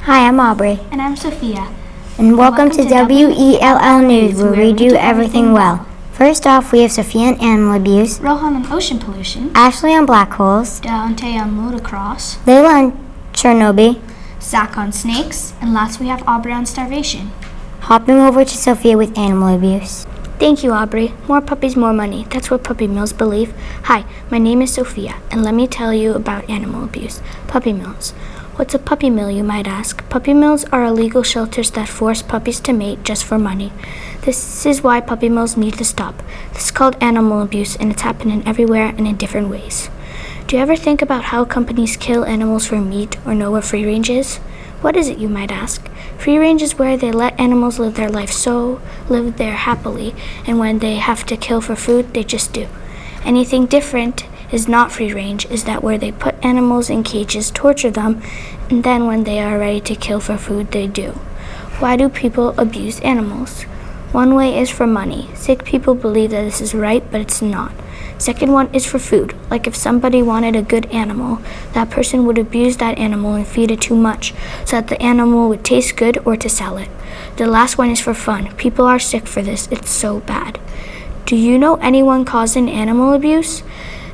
Hi, I'm Aubrey. And I'm Sophia. And welcome to WELL News, where we do everything well. First off, we have Sophia on animal abuse, Rohan on ocean pollution, Ashley on black holes, Dante on motocross, Layla on Chernobyl, Zach on snakes, and last we have Aubrey on starvation. Hopping over to Sophia with animal abuse. Thank you, Aubrey. More puppies, more money. That's what puppy mills believe. Hi, my name is Sophia, and let me tell you about animal abuse. Puppy mills. What's a puppy mill, you might ask? Puppy mills are illegal shelters that force puppies to mate just for money. This is why puppy mills need to stop. This is called animal abuse, and it's happening everywhere and in different ways. Do you ever think about how companies kill animals for meat or know what free range is? What is it, you might ask? Free range is where they let animals live their life live there happily, and when they have to kill for food, they just do. Anything different is not free range, is that where they put animals in cages, torture them, and then when they are ready to kill for food, they do. Why do people abuse animals? One way is for money. Sick people believe that this is right, but it's not. Second one is for food. Like if somebody wanted a good animal, that person would abuse that animal and feed it too much, so that the animal would taste good or to sell it. The last one is for fun. People are sick for this. It's so bad. Do you know anyone causing animal abuse?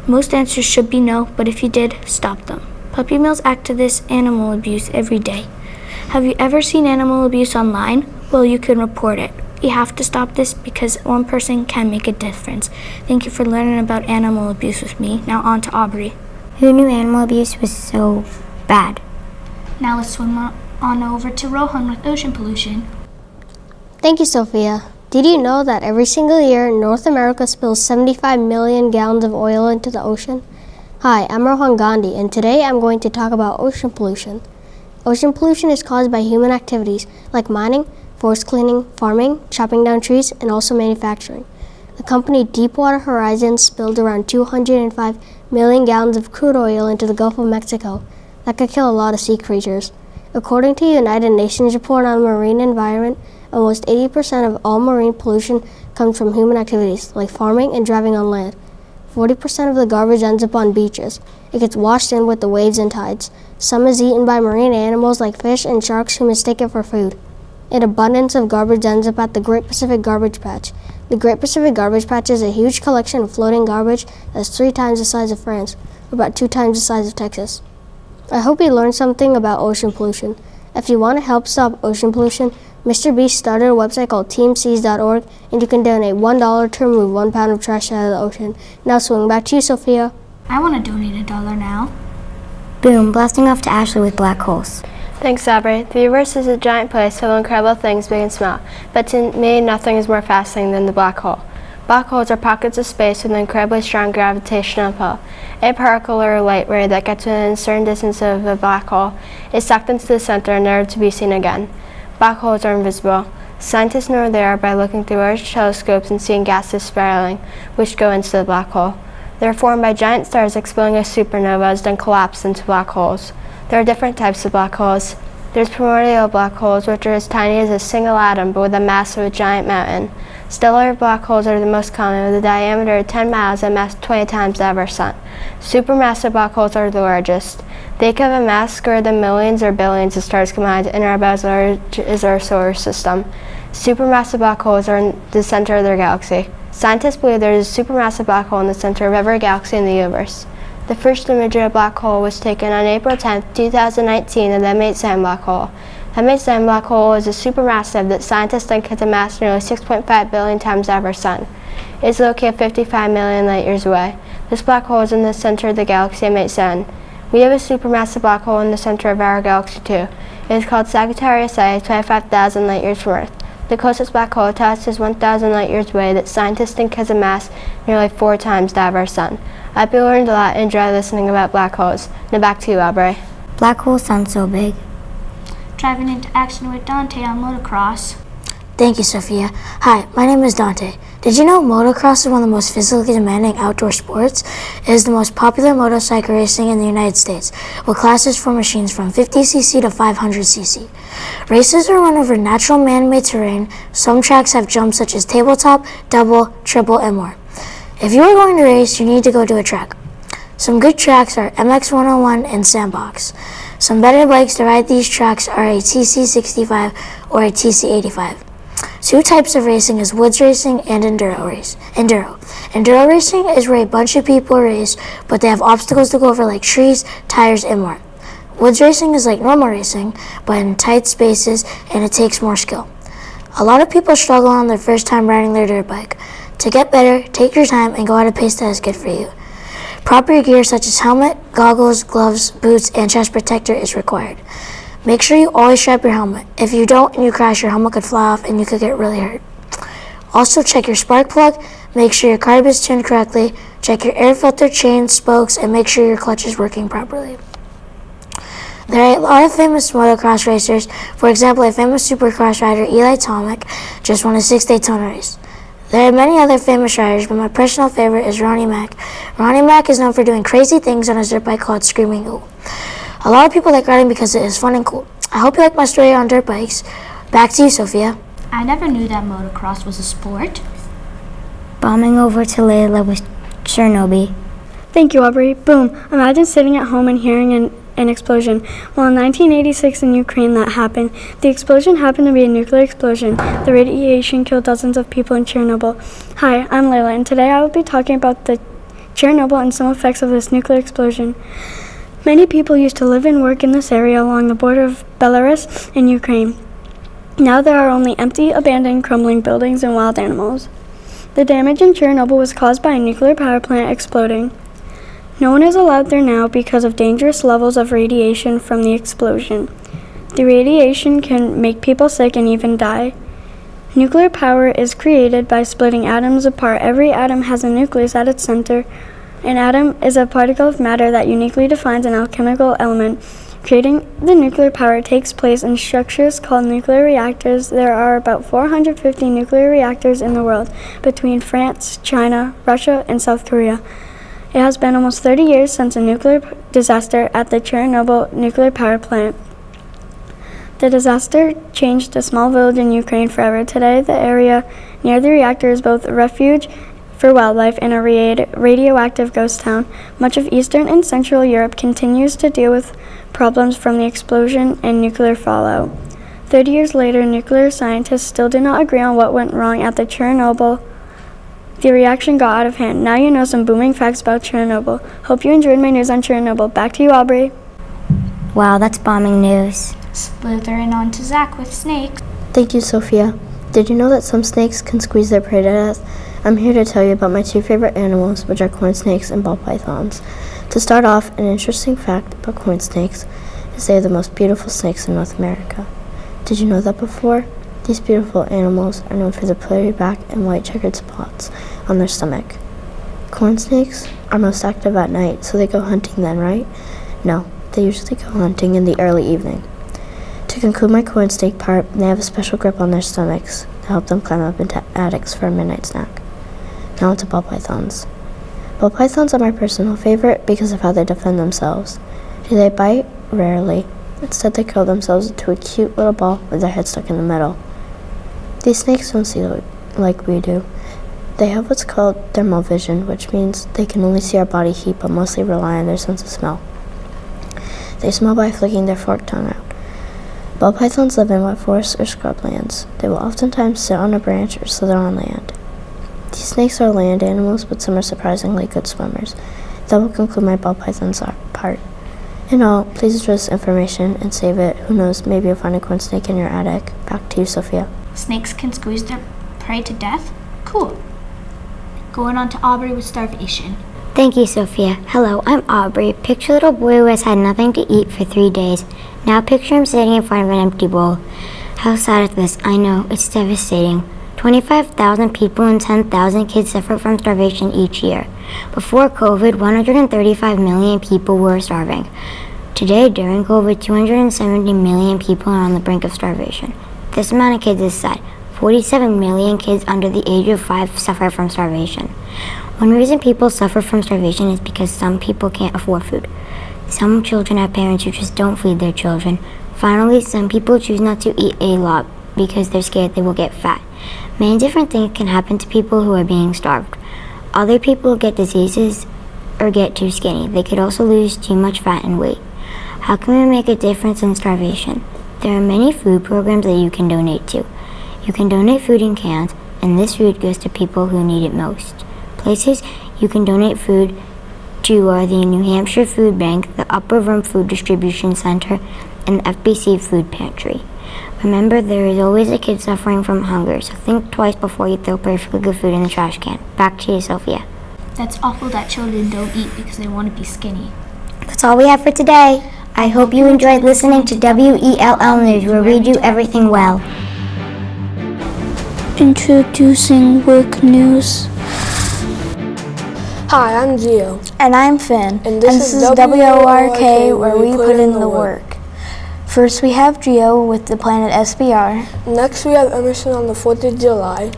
Most answers should be no, but if you did, stop them. Puppy mills act to this animal abuse every day. Have you ever seen animal abuse online? Well, you can report it. We have to stop this because one person can make a difference. Thank you for learning about animal abuse with me. Now on to Aubrey. Who knew animal abuse was so bad? Now let's swim on over to Rohan with ocean pollution. Thank you, Sophia. Did you know that every single year North America spills 75 million gallons of oil into the ocean? Hi, I'm Rohan Gandhi, and today I'm going to talk about ocean pollution. Ocean pollution is caused by human activities like mining, forest cleaning, farming, chopping down trees, and also manufacturing. The company Deepwater Horizon spilled around 205 million gallons of crude oil into the Gulf of Mexico. That could kill a lot of sea creatures. According to a United Nations report on marine environment, almost 80% of all marine pollution comes from human activities, like farming and driving on land. 40% of the garbage ends up on beaches. It gets washed in with the waves and tides. Some is eaten by marine animals like fish and sharks who mistake it for food. An abundance of garbage ends up at the Great Pacific Garbage Patch. The Great Pacific Garbage Patch is a huge collection of floating garbage that's 3 times the size of France, or about 2 times the size of Texas. I hope you learned something about ocean pollution. If you want to help stop ocean pollution, Mr. Beast started a website called teamseas.org, and you can donate $1 to remove 1 pound of trash out of the ocean. Now swing back to you, Sophia. I want to donate $1 now. Boom, blasting off to Ashley with black holes. Thanks, Aubrey. The universe is a giant place full of incredible things big and small, but to me, nothing is more fascinating than the black hole. Black holes are pockets of space with an incredibly strong gravitational pull. A particle or light ray that gets within a certain distance of a black hole is sucked into the center and never to be seen again. Black holes are invisible. Scientists know they are by looking through large telescopes and seeing gases spiraling, which go into the black hole. They are formed by giant stars exploding as supernovas, then collapse into black holes. There are different types of black holes. There's primordial black holes, which are as tiny as a single atom, but with a mass of a giant mountain. Stellar black holes are the most common, with a diameter of 10 miles and mass 20 times that of our sun. Supermassive black holes are the largest. They can have a mass greater than millions or billions of stars combined and are about as large as our solar system. Supermassive black holes are in the center of their galaxy. Scientists believe there is a supermassive black hole in the center of every galaxy in the universe. The first image of a black hole was taken on April 10, 2019 of the M87 black hole. The M87 black hole is a supermassive that scientists think has a mass nearly 6.5 billion times that of our sun. It is located 55 million light years away. This black hole is in the center of the galaxy M87. We have a supermassive black hole in the center of our galaxy too. It is called Sagittarius A, 25,000 light years from Earth. The closest black hole to us is 1,000 light years away that scientists think has a mass nearly 4 times that of our sun. I hope you learned a lot and enjoyed listening about black holes. Now back to you, Aubrey. Black holes sound so big. Driving into action with Dante on motocross. Thank you, Sophia. Hi, my name is Dante. Did you know motocross is one of the most physically demanding outdoor sports? It is the most popular motorcycle racing in the United States, with classes for machines from 50cc to 500cc. Races are run over natural man-made terrain. Some tracks have jumps such as tabletop, double, triple, and more. If you are going to race, you need to go to a track. Some good tracks are MX 101 and Sandbox. Some better bikes to ride these tracks are a TC65 or a TC85. Two types of racing is woods racing and enduro. Enduro racing is where a bunch of people race, but they have obstacles to go over like trees, tires, and more. Woods racing is like normal racing, but in tight spaces, and it takes more skill. A lot of people struggle on their first time riding their dirt bike. To get better, take your time and go at a pace that is good for you. Proper gear such as helmet, goggles, gloves, boots, and chest protector is required. Make sure you always strap your helmet. If you don't and you crash, your helmet could fly off and you could get really hurt. Also check your spark plug, make sure your carb is tuned correctly, check your air filter, chain, spokes, and make sure your clutch is working properly. There are a lot of famous motocross racers. For example, a famous supercross rider, Eli Tomac, just won a 6 Daytona race. There are many other famous riders, but my personal favorite is Ronnie Mack. Ronnie Mack is known for doing crazy things on his dirt bike called Screaming Eagle. A lot of people like riding because it is fun and cool. I hope you like my story on dirt bikes. Back to you, Sophia. I never knew that motocross was a sport. Bombing over to Layla with Chernobyl. Thank you, Aubrey. Boom. Imagine sitting at home and hearing an explosion. Well, in 1986 in Ukraine that happened. The explosion happened to be a nuclear explosion. The radiation killed dozens of people in Chernobyl. Hi, I'm Layla, and today I will be talking about the Chernobyl and some effects of this nuclear explosion. Many people used to live and work in this area along the border of Belarus and Ukraine. Now there are only empty, abandoned, crumbling buildings and wild animals. The damage in Chernobyl was caused by a nuclear power plant exploding. No one is allowed there now because of dangerous levels of radiation from the explosion. The radiation can make people sick and even die. Nuclear power is created by splitting atoms apart. Every atom has a nucleus at its center. An atom is a particle of matter that uniquely defines an alchemical element. Creating the nuclear power takes place in structures called nuclear reactors. There are about 450 nuclear reactors in the world, between France, China, Russia, and South Korea. It has been almost 30 years since a nuclear disaster at the Chernobyl nuclear power plant. The disaster changed a small village in Ukraine forever. Today, the area near the reactor is both a refuge for wildlife and a radioactive ghost town. Much of Eastern and Central Europe continues to deal with problems from the explosion and nuclear fallout. 30 years later, nuclear scientists still do not agree on what went wrong at the Chernobyl. The reaction got out of hand. Now you know some booming facts about Chernobyl. Hope you enjoyed my news on Chernobyl. Back to you, Aubrey. Wow, that's bombing news. Slithering on to Zach with snakes. Thank you, Sophia. Did you know that some snakes can squeeze their prey to death? I'm here to tell you about my two favorite animals, which are corn snakes and ball pythons. To start off, an interesting fact about corn snakes is they are the most beautiful snakes in North America. Did you know that before? These beautiful animals are known for their pearly back and white checkered spots on their stomach. Corn snakes are most active at night, so they go hunting then, right? No, they usually go hunting in the early evening. To conclude my corn snake part, they have a special grip on their stomachs to help them climb up into attics for a midnight snack. Now onto ball pythons. Ball pythons are my personal favorite because of how they defend themselves. Do they bite? Rarely. Instead, they curl themselves into a cute little ball with their head stuck in the middle. These snakes don't see like we do. They have what's called thermal vision, which means they can only see our body heat but mostly rely on their sense of smell. They smell by flicking their forked tongue out. Ball pythons live in wet forests or scrublands. They will oftentimes sit on a branch or slither on land. These snakes are land animals, but some are surprisingly good swimmers. That will conclude my ball pythons part. In all, please enjoy this information and save it. Who knows, maybe you'll find a corn snake in your attic. Back to you, Sophia. Snakes can squeeze their prey to death? Cool. Going on to Aubrey with starvation. Thank you, Sophia. Hello, I'm Aubrey. Picture a little boy who has had nothing to eat for 3 days. Now picture him sitting in front of an empty bowl. How sad is this? I know, it's devastating. 25,000 people and 10,000 kids suffer from starvation each year. Before COVID, 135 million people were starving. Today, during COVID, 270 million people are on the brink of starvation. This amount of kids is sad. 47 million kids under the age of 5 suffer from starvation. One reason people suffer from starvation is because some people can't afford food. Some children have parents who just don't feed their children. Finally, some people choose not to eat a lot because they're scared they will get fat. Many different things can happen to people who are being starved. Other people get diseases or get too skinny. They could also lose too much fat and weight. How can we make a difference in starvation? There are many food programs that you can donate to. You can donate food in cans, and this food goes to people who need it most. Places you can donate food to are the New Hampshire Food Bank, the Upper Room Food Distribution Center, and the FBC Food Pantry. Remember, there is always a kid suffering from hunger, so think twice before you throw perfectly good food in the trash can. Back to you, Sophia. That's awful that children don't eat because they want to be skinny. That's all we have for today. I hope you enjoyed listening to WELL News, where we do everything well. Introducing work news. Hi, I'm Gio. And I'm Finn. And this is WORK, where we put in the work. First, we have Gio with the planet SBR. Next, we have Emerson on the 4th of July.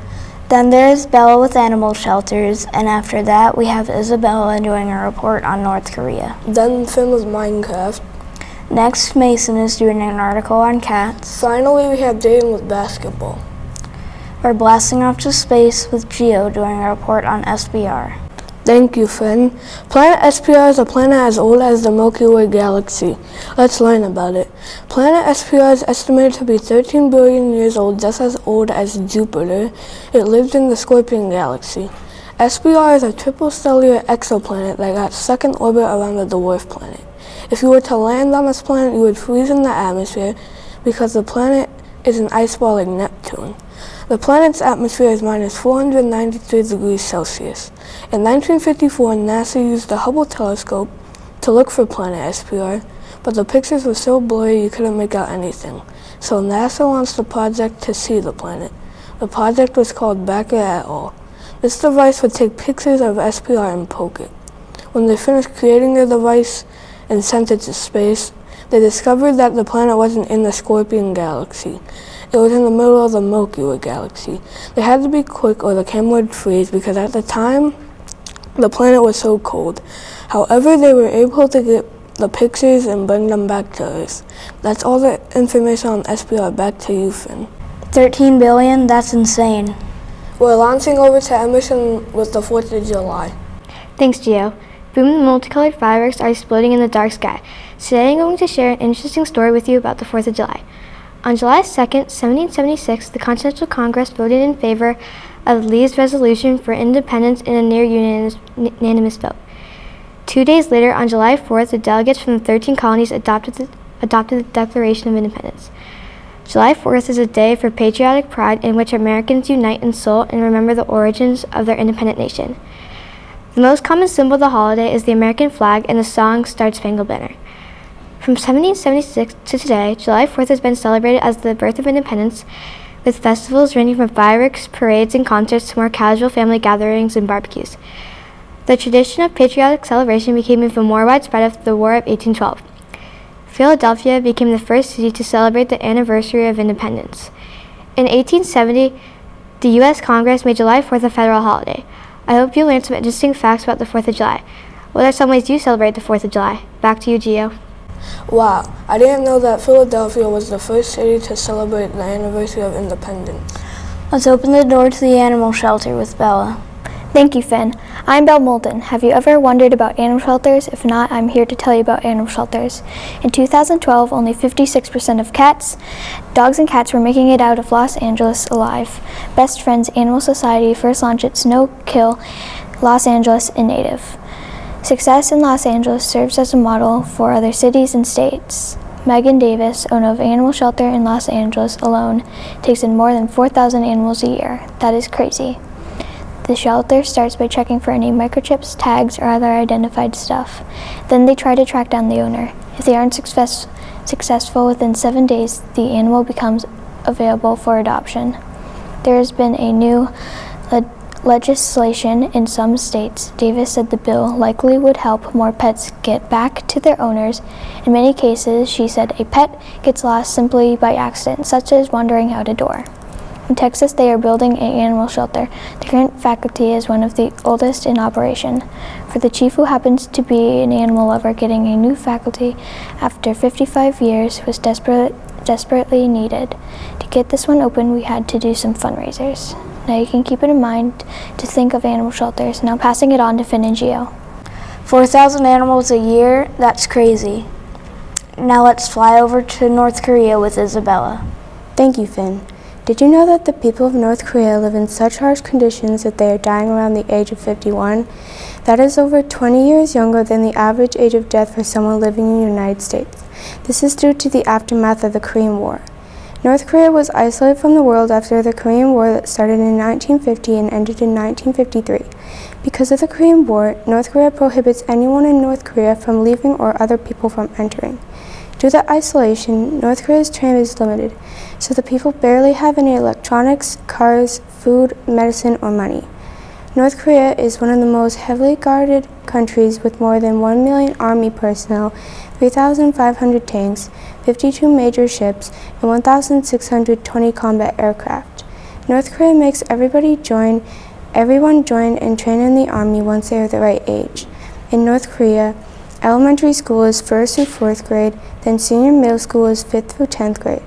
Then there's Bella with animal shelters. And after that, we have Isabella doing a report on North Korea. Then Finn with Minecraft. Next, Mason is doing an article on cats. Finally, we have Jaden with basketball. We're blasting off to space with Gio doing a report on SBR. Thank you, Finn. Planet SPR is a planet as old as the Milky Way galaxy. Let's learn about it. Planet SPR is estimated to be 13 billion years old, just as old as Jupiter. It lives in the Scorpion galaxy. SPR is a triple stellar exoplanet that got stuck in orbit around the dwarf planet. If you were to land on this planet, you would freeze in the atmosphere because the planet is an ice ball like Neptune. The planet's atmosphere is minus 493 degrees Celsius. In 1954, NASA used the Hubble telescope to look for planet SPR, but the pictures were so blurry you couldn't make out anything. So NASA launched a project to see the planet. The project was called Backer et al. This device would take pictures of SPR and poke it. When they finished creating the device and sent it to space, they discovered that the planet wasn't in the Scorpion galaxy. It was in the middle of the Milky Way galaxy. They had to be quick or the camera would freeze because at the time, the planet was so cold. However, they were able to get the pictures and bring them back to Earth. That's all the information on SPR. Back to you, Finn. 13 billion? That's insane. We're launching over to Emerson with the 4th of July. Thanks, Gio. Boom and multicolored fireworks are exploding in the dark sky. Today I'm going to share an interesting story with you about the 4th of July. On July 2nd, 1776, the Continental Congress voted in favor of Lee's resolution for independence in a near unanimous vote. 2 days later, on July 4th, the delegates from the 13 colonies adopted the Declaration of Independence. July 4th is a day for patriotic pride in which Americans unite in soul and remember the origins of their independent nation. The most common symbol of the holiday is the American flag and the song Star Spangled Banner. From 1776 to today, July 4th has been celebrated as the birth of independence, with festivals ranging from fireworks, parades, and concerts to more casual family gatherings and barbecues. The tradition of patriotic celebration became even more widespread after the War of 1812. Philadelphia became the first city to celebrate the anniversary of independence. In 1870, the U.S. Congress made July 4th a federal holiday. I hope you learned some interesting facts about the 4th of July. What are some ways you celebrate the 4th of July? Back to you, Gio. Wow, I didn't know that Philadelphia was the first city to celebrate the anniversary of independence. Let's open the door to the animal shelter with Bella. Thank you, Finn. I'm Belle Moulton. Have you ever wondered about animal shelters? If not, I'm here to tell you about animal shelters. In 2012, only 56% of cats, dogs and cats were making it out of Los Angeles alive. Best Friends Animal Society first launched its No-Kill Los Angeles in native. Success in Los Angeles serves as a model for other cities and states. Megan Davis, owner of Animal Shelter in Los Angeles alone, takes in more than 4,000 animals a year. That is crazy. The shelter starts by checking for any microchips, tags, or other identified stuff. Then they try to track down the owner. If they aren't successful within 7 days, the animal becomes available for adoption. There has been a new legislation in some states. Davis said the bill likely would help more pets get back to their owners. In many cases, she said, a pet gets lost simply by accident, such as wandering out a door. In Texas, they are building an animal shelter. The current faculty is one of the oldest in operation. For the chief, who happens to be an animal lover, getting a new faculty after 55 years was desperately needed. To get this one open, we had to do some fundraisers. Now you can keep it in mind to think of animal shelters. Now passing it on to Finn and Gio. 4,000 animals a year? That's crazy. Now let's fly over to North Korea with Isabella. Thank you, Finn. Did you know that the people of North Korea live in such harsh conditions that they are dying around the age of 51? That is over 20 years younger than the average age of death for someone living in the United States. This is due to the aftermath of the Korean War. North Korea was isolated from the world after the Korean War that started in 1950 and ended in 1953. Because of the Korean War, North Korea prohibits anyone in North Korea from leaving or other people from entering. Due to isolation, North Korea's trade is limited, so the people barely have any electronics, cars, food, medicine, or money. North Korea is one of the most heavily guarded countries with more than 1 million army personnel, 3,500 tanks, 52 major ships, and 1,620 combat aircraft. North Korea makes everyone join and train in the army once they are the right age. In North Korea, elementary school is 1st through 4th grade, then senior middle school is 5th through 10th grade.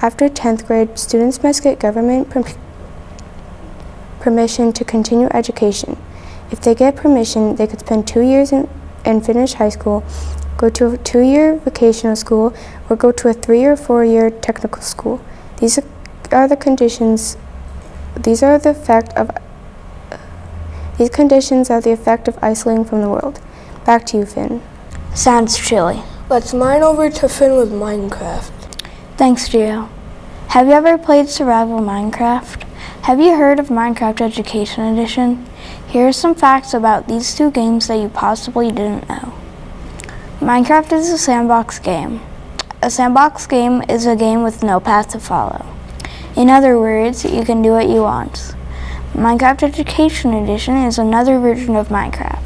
After 10th grade, students must get government permission to continue education. If they get permission, they could spend 2 years and finish high school, go to a 2-year vocational school, or go to a 3 or 4-year technical school. These are the conditions are the effect of isolating from the world. Back to you, Finn. Sounds chilly. Let's mine over to Finn with Minecraft. Thanks, Gio. Have you ever played Survival Minecraft? Have you heard of Minecraft Education Edition? Here are some facts about these two games that you possibly didn't know. Minecraft is a sandbox game. A sandbox game is a game with no path to follow. In other words, you can do what you want. Minecraft Education Edition is another version of Minecraft.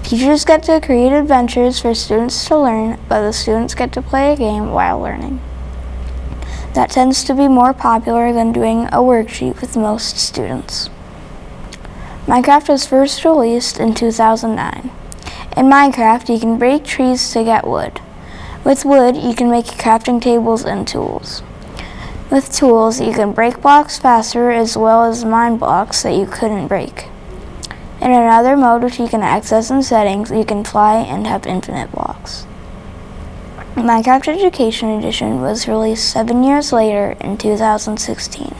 Teachers get to create adventures for students to learn, but the students get to play a game while learning. That tends to be more popular than doing a worksheet with most students. Minecraft was first released in 2009. In Minecraft, you can break trees to get wood. With wood, you can make crafting tables and tools. With tools, you can break blocks faster as well as mine blocks that you couldn't break. In another mode, which you can access in settings, you can fly and have infinite blocks. Minecraft Education Edition was released 7 years later in 2016.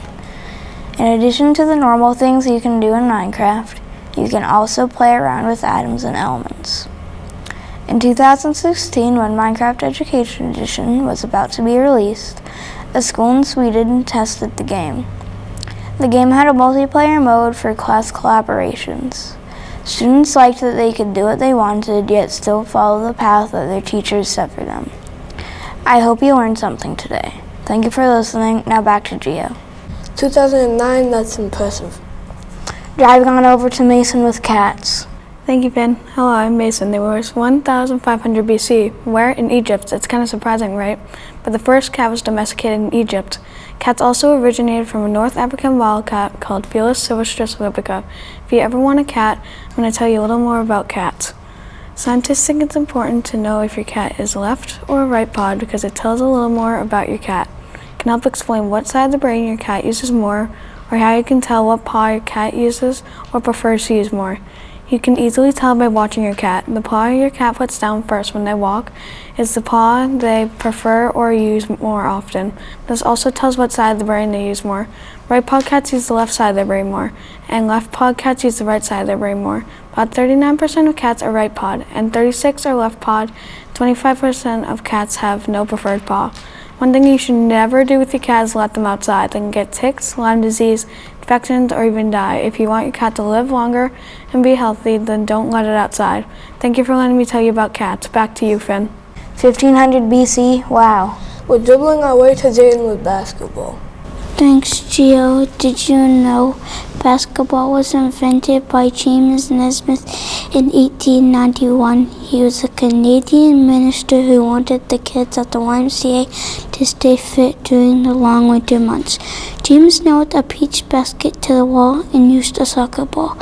In addition to the normal things you can do in Minecraft, you can also play around with atoms and elements. In 2016, when Minecraft Education Edition was about to be released, a school in Sweden tested the game. The game had a multiplayer mode for class collaborations. Students liked that they could do what they wanted, yet still follow the path that their teachers set for them. I hope you learned something today. Thank you for listening. Now back to Gio. 2009, that's impressive. Driving on over to Mason with cats. Thank you, Finn. Hello, I'm Mason. They were 1,500 BC. Where? In Egypt. It's kind of surprising, right? But the first cat was domesticated in Egypt. Cats also originated from a North African wildcat called Felis silvestris libica. If you ever want a cat, I'm going to tell you a little more about cats. Scientists think it's important to know if your cat is left or right pod because it tells a little more about your cat. It can help explain what side of the brain your cat uses more, or how you can tell what paw your cat uses or prefers to use more. You can easily tell by watching your cat. The paw your cat puts down first when they walk is the paw they prefer or use more often. This also tells what side of the brain they use more. Right-pawed cats use the left side of their brain more, and left-pawed cats use the right side of their brain more. About 39% of cats are right-pawed, and 36% are left-pawed. 25% of cats have no preferred paw. One thing you should never do with your cat is let them outside. They can get ticks, Lyme disease, infections, or even die. If you want your cat to live longer and be healthy, then don't let it outside. Thank you for letting me tell you about cats. Back to you, Finn. 1500 BC? Wow. We're dribbling our way to Dayton with basketball. Thanks, Gio. Did you know basketball was invented by James Naismith in 1891? He was a Canadian minister who wanted the kids at the YMCA to stay fit during the long winter months. James nailed a peach basket to the wall and used a soccer ball.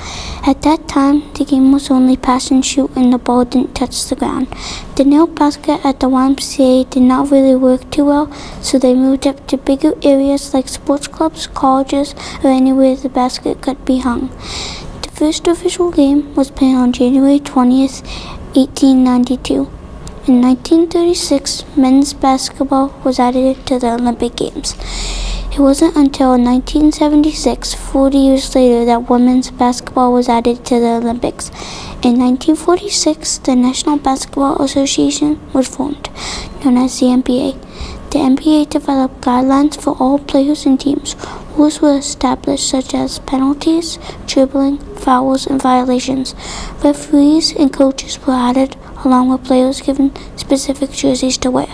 At that time, the game was only pass and shoot and the ball didn't touch the ground. The nailed basket at the YMCA did not really work too well, so they moved up to bigger areas like sports clubs, colleges, or anywhere the basket could be hung. The first official game was played on January 20th, 1892. In 1936, men's basketball was added to the Olympic Games. It wasn't until 1976, 40 years later, that women's basketball was added to the Olympics. In 1946, the National Basketball Association was formed, known as the NBA. The NBA developed guidelines for all players and teams. Rules were established such as penalties, dribbling, fouls, and violations. Referees and coaches were added, along with players given specific jerseys to wear.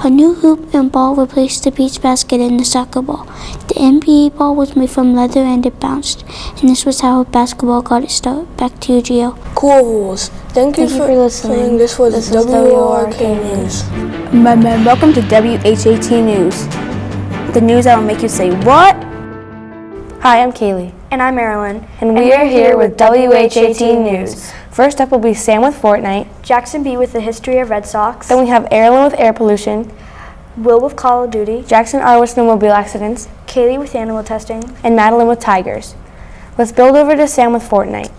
A new hoop and ball replaced the beach basket and the soccer ball. The NBA ball was made from leather and it bounced, and this was how basketball got its start. Back to you, Gio. Cool rules. Thank you for listening. This was WORK News. Welcome to WHAT News. The news that will make you say, what? Hi, I'm Kaylee. And I'm Marilyn. And we are here with WHAT News. First up will be Sam with Fortnite. Jackson B with the history of Red Sox. Then we have Erilyn with air pollution. Will with Call of Duty. Jackson R with snowmobile accidents. Kaylee with animal testing. And Madeline with tigers. Let's build over to Sam with Fortnite.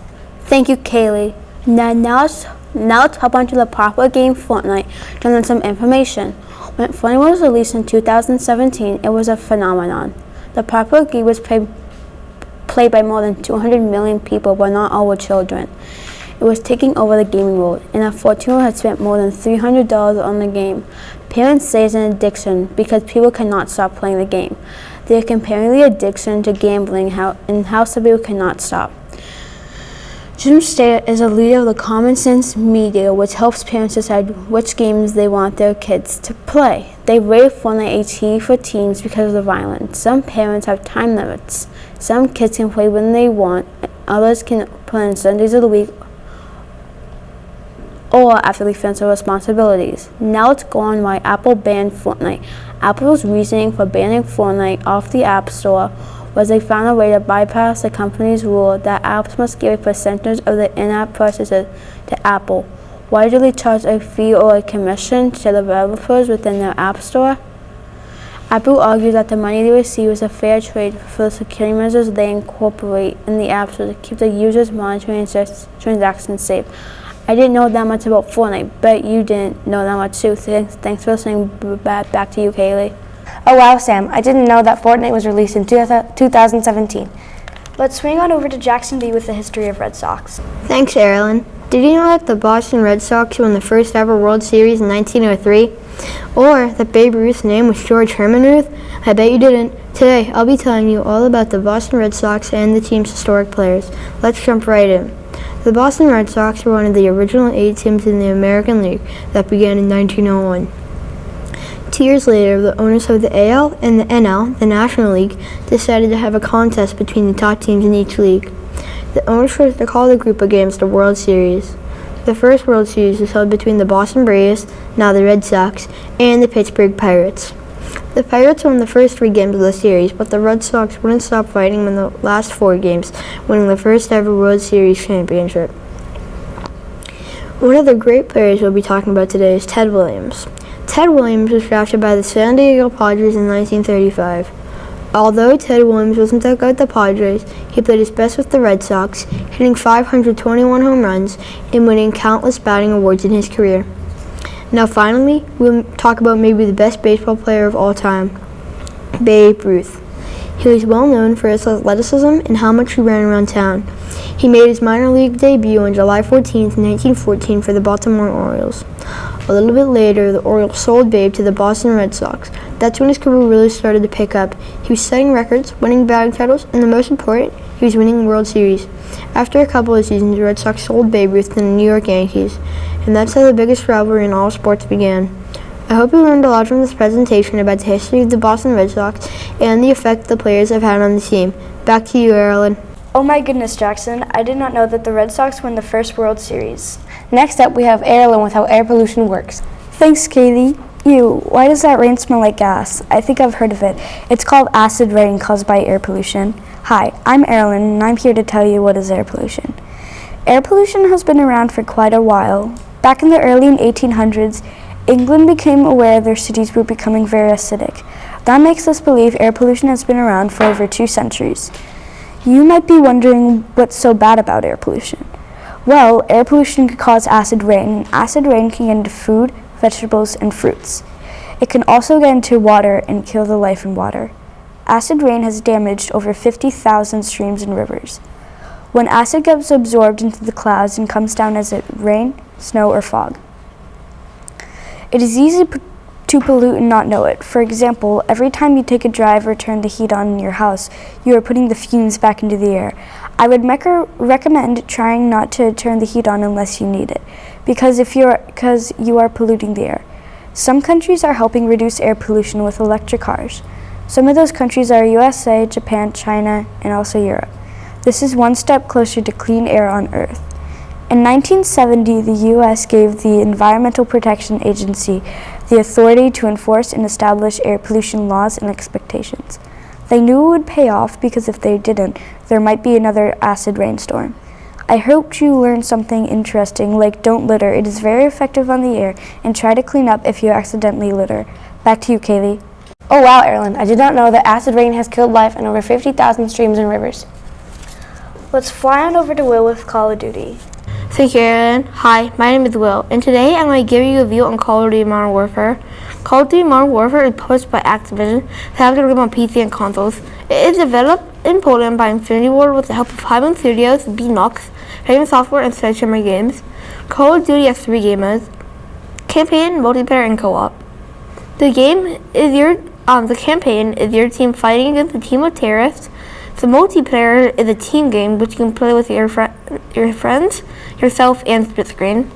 Thank you, Kaylee. Now let's hop onto the popular game Fortnite to learn some information. When Fortnite was released in 2017, it was a phenomenon. The popular game was played by more than 200 million people, but not all were children. It was taking over the gaming world, and a 14-year-old had spent more than $300 on the game. Parents say it's an addiction because people cannot stop playing the game. They are comparing the addiction to gambling and how some people cannot stop. Jim Steyer is a leader of the Common Sense Media, which helps parents decide which games they want their kids to play. They rate Fortnite AT for teens because of the violence. Some parents have time limits. Some kids can play when they want, others can play on Sundays of the week or after they finish their responsibilities. Now let's go on why Apple banned Fortnite. Apple's reasoning for banning Fortnite off the App Store was they found a way to bypass the company's rule that apps must give a percentage of the in-app purchases to Apple. Why do they charge a fee or a commission to the developers within their App Store? Apple argues that the money they receive is a fair trade for the security measures they incorporate in the App Store to keep the users monitoring and transactions safe. I didn't know that much about Fortnite, but you didn't know that much too. Thanks for listening. Back to you, Kaylee. Oh wow, Sam, I didn't know that Fortnite was released in 2017. Let's swing on over to Jackson B with the history of Red Sox. Thanks, Erilyn. Did you know that the Boston Red Sox won the first ever World Series in 1903? Or that Babe Ruth's name was George Herman Ruth? I bet you didn't. Today, I'll be telling you all about the Boston Red Sox and the team's historic players. Let's jump right in. The Boston Red Sox were one of the original 8 teams in the American League that began in 1901. 2 years later, the owners of the AL and the NL, the National League, decided to have a contest between the top teams in each league. The owners chose to call the group of games the World Series. The first World Series was held between the Boston Braves, now the Red Sox, and the Pittsburgh Pirates. The Pirates won the first 3 games of the series, but the Red Sox wouldn't stop fighting in the last 4 games, winning the first ever World Series championship. One of the great players we'll be talking about today is Ted Williams. Ted Williams was drafted by the San Diego Padres in 1935. Although Ted Williams wasn't that good at the Padres, he played his best with the Red Sox, hitting 521 home runs and winning countless batting awards in his career. Now finally, we'll talk about maybe the best baseball player of all time, Babe Ruth. He was well known for his athleticism and how much he ran around town. He made his minor league debut on July 14, 1914 for the Baltimore Orioles. A little bit later, the Orioles sold Babe to the Boston Red Sox. That's when his career really started to pick up. He was setting records, winning batting titles, and the most important, he was winning the World Series. After a couple of seasons, the Red Sox sold Babe Ruth to the New York Yankees, and that's how the biggest rivalry in all sports began. I hope you learned a lot from this presentation about the history of the Boston Red Sox and the effect the players have had on the team. Back to you, Erilyn. Oh my goodness, Jackson. I did not know that the Red Sox won the first World Series. Next up, we have Erin with how air pollution works. Thanks, Kaylee. Ew, why does that rain smell like gas? I think I've heard of it. It's called acid rain caused by air pollution. Hi, I'm Erin, and I'm here to tell you what is air pollution. Air pollution has been around for quite a while. Back in the early 1800s, England became aware their cities were becoming very acidic. That makes us believe air pollution has been around for over 2 centuries. You might be wondering what's so bad about air pollution. Well, air pollution can cause acid rain, and acid rain can get into food, vegetables, and fruits. It can also get into water and kill the life in water. Acid rain has damaged over 50,000 streams and rivers. When acid gets absorbed into the clouds and comes down as rain, snow, or fog, it is easy to pollute and not know it. For example, every time you take a drive or turn the heat on in your house, you are putting the fumes back into the air. I would recommend trying not to turn the heat on unless you need it, because you are polluting the air. Some countries are helping reduce air pollution with electric cars. Some of those countries are USA, Japan, China, and also Europe. This is one step closer to clean air on Earth. In 1970, the U.S. gave the Environmental Protection Agency the authority to enforce and establish air pollution laws and expectations. They knew it would pay off because if they didn't, there might be another acid rainstorm. I hope you learned something interesting, like don't litter. It is very effective on the air, and try to clean up if you accidentally litter. Back to you, Kaylee. Oh wow, Erin, I did not know that acid rain has killed life in over 50,000 streams and rivers. Let's fly on over to Will with Call of Duty. Thank you, Erin. Hi, my name is Will, and today I'm going to give you a view on Call of Duty Modern Warfare. Call of Duty Modern Warfare is published by Activision, so have to game on PC and consoles. It is developed in Poland by Infinity Ward with the help of Hyben Studios, Beanox, Raven Software, and Sledgehammer Games. Call of Duty has 3 game modes: campaign, multiplayer, and co-op. The campaign is your team fighting against a team of terrorists. The multiplayer is a team game which you can play with your friends, yourself, and split screen.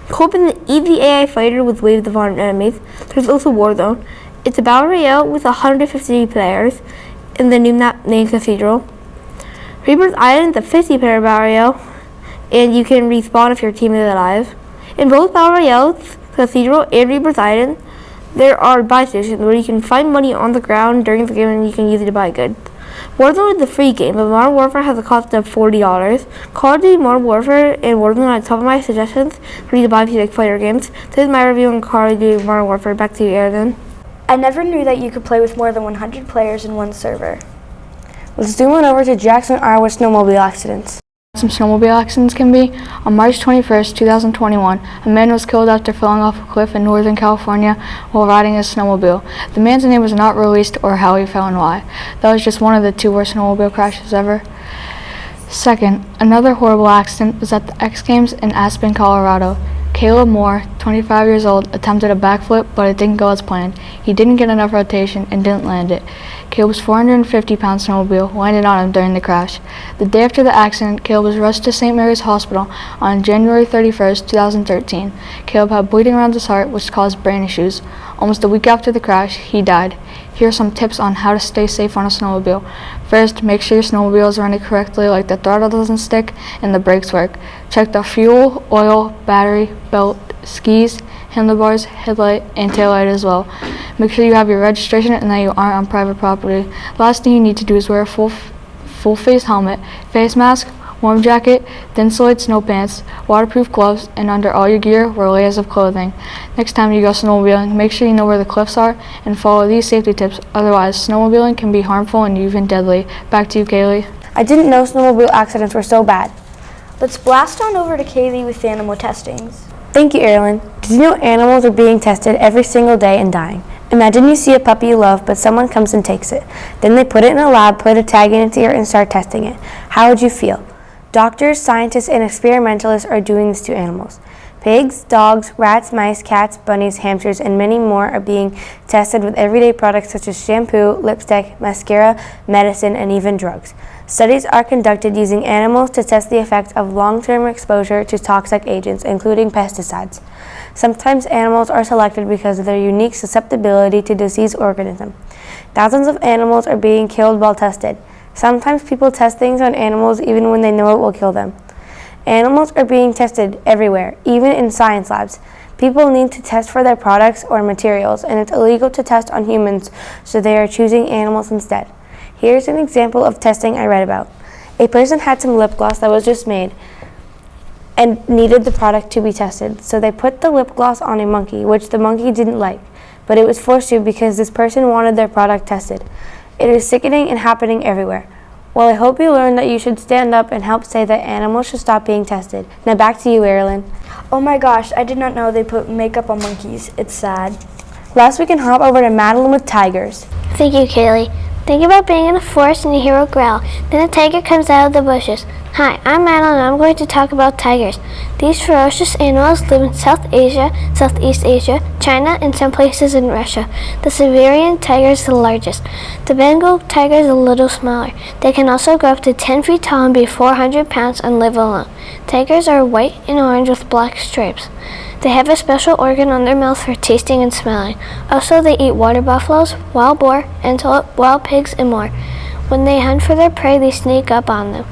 Co-op is an easy AI fighter with waves of armed enemies. There's also Warzone. It's a battle royale with 150 players in the new map named Cathedral. Reaper's Island is a 50-player battle royale, and you can respawn if your team is alive. In both battle royales, Cathedral and Reaper's Island, there are buy stations where you can find money on the ground during the game and you can use it to buy goods. Warzone is a free game, but Modern Warfare has a cost of $40. Call of Duty Modern Warfare and Warzone are top of my suggestions for you to buy if you like fighter games. This is my review on Call of Duty Modern Warfare. Back to you, Erin. I never knew that you could play with more than 100 players in one server. Let's zoom on over to Jackson, Iowa snowmobile accidents. Some snowmobile accidents can be. On March 21st, 2021, a man was killed after falling off a cliff in Northern California while riding his snowmobile. The man's name was not released or how he fell and why. That was just one of the 2 worst snowmobile crashes ever. Second, another horrible accident was at the X Games in Aspen, Colorado. Caleb Moore, 25 years old, attempted a backflip, but it didn't go as planned. He didn't get enough rotation and didn't land it. Caleb's 450-pound snowmobile landed on him during the crash. The day after the accident, Caleb was rushed to St. Mary's Hospital on January 31st, 2013. Caleb had bleeding around his heart, which caused brain issues. Almost a week after the crash, he died. Here are some tips on how to stay safe on a snowmobile. First, make sure your snowmobile is running correctly, like the throttle doesn't stick and the brakes work. Check the fuel, oil, battery, belt, skis, handlebars, headlight, and taillight as well. Make sure you have your registration and that you aren't on private property. Last thing you need to do is wear a full face helmet, face mask, warm jacket, thin solid snow pants, waterproof gloves, and under all your gear, wear layers of clothing. Next time you go snowmobiling, make sure you know where the cliffs are and follow these safety tips. Otherwise, snowmobiling can be harmful and even deadly. Back to you, Kaylee. I didn't know snowmobile accidents were so bad. Let's blast on over to Kaylee with animal testings. Thank you, Erin. Did you know animals are being tested every single day and dying? Imagine you see a puppy you love, but someone comes and takes it. Then they put it in a lab, put a tag in its ear, and start testing it. How would you feel? Doctors, scientists, and experimentalists are doing this to animals. Pigs, dogs, rats, mice, cats, bunnies, hamsters, and many more are being tested with everyday products such as shampoo, lipstick, mascara, medicine, and even drugs. Studies are conducted using animals to test the effect of long-term exposure to toxic agents, including pesticides. Sometimes animals are selected because of their unique susceptibility to disease organisms. Thousands of animals are being killed while tested. Sometimes people test things on animals even when they know it will kill them. Animals are being tested everywhere, even in science labs. People need to test for their products or materials, and it's illegal to test on humans, so they are choosing animals instead. Here's an example of testing I read about. A person had some lip gloss that was just made and needed the product to be tested, so they put the lip gloss on a monkey, which the monkey didn't like, but it was forced to because this person wanted their product tested. It is sickening and happening everywhere. Well, I hope you learned that you should stand up and help say that animals should stop being tested. Now back to you, Erilyn. Oh my gosh, I did not know they put makeup on monkeys. It's sad. Last we can hop over to Madeline with tigers. Thank you, Kaylee. Think about being in a forest and you hear a growl. Then a tiger comes out of the bushes. Hi, I'm Madeline and I'm going to talk about tigers. These ferocious animals live in South Asia, Southeast Asia, China, and some places in Russia. The Siberian tiger is the largest. The Bengal tiger is a little smaller. They can also grow up to 10 feet tall and be 400 pounds and live alone. Tigers are white and orange with black stripes. They have a special organ on their mouth for tasting and smelling. Also, they eat water buffaloes, wild boar, antelope, wild pigs, and more. When they hunt for their prey, they sneak up on them.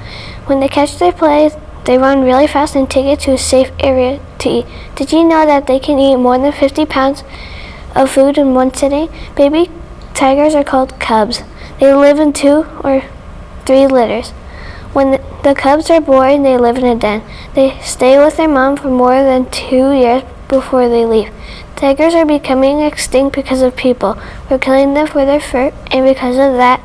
When they catch their prey, they run really fast and take it to a safe area to eat. Did you know that they can eat more than 50 pounds of food in one sitting? Baby tigers are called cubs. They live in 2 or 3 litters. When the cubs are born, they live in a den. They stay with their mom for more than 2 years before they leave. Tigers are becoming extinct because of people. We're killing them for their fur, and because of that,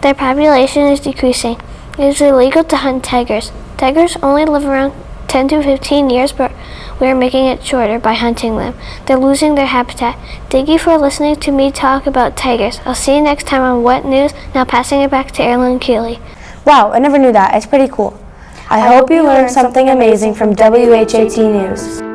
their population is decreasing. It is illegal to hunt tigers. Tigers only live around 10 to 15 years, but we are making it shorter by hunting them. They're losing their habitat. Thank you for listening to me talk about tigers. I'll see you next time on What News. Now passing it back to Erilyn and Keeley. Wow, I never knew that. It's pretty cool. I hope you learned something amazing from WHAT News.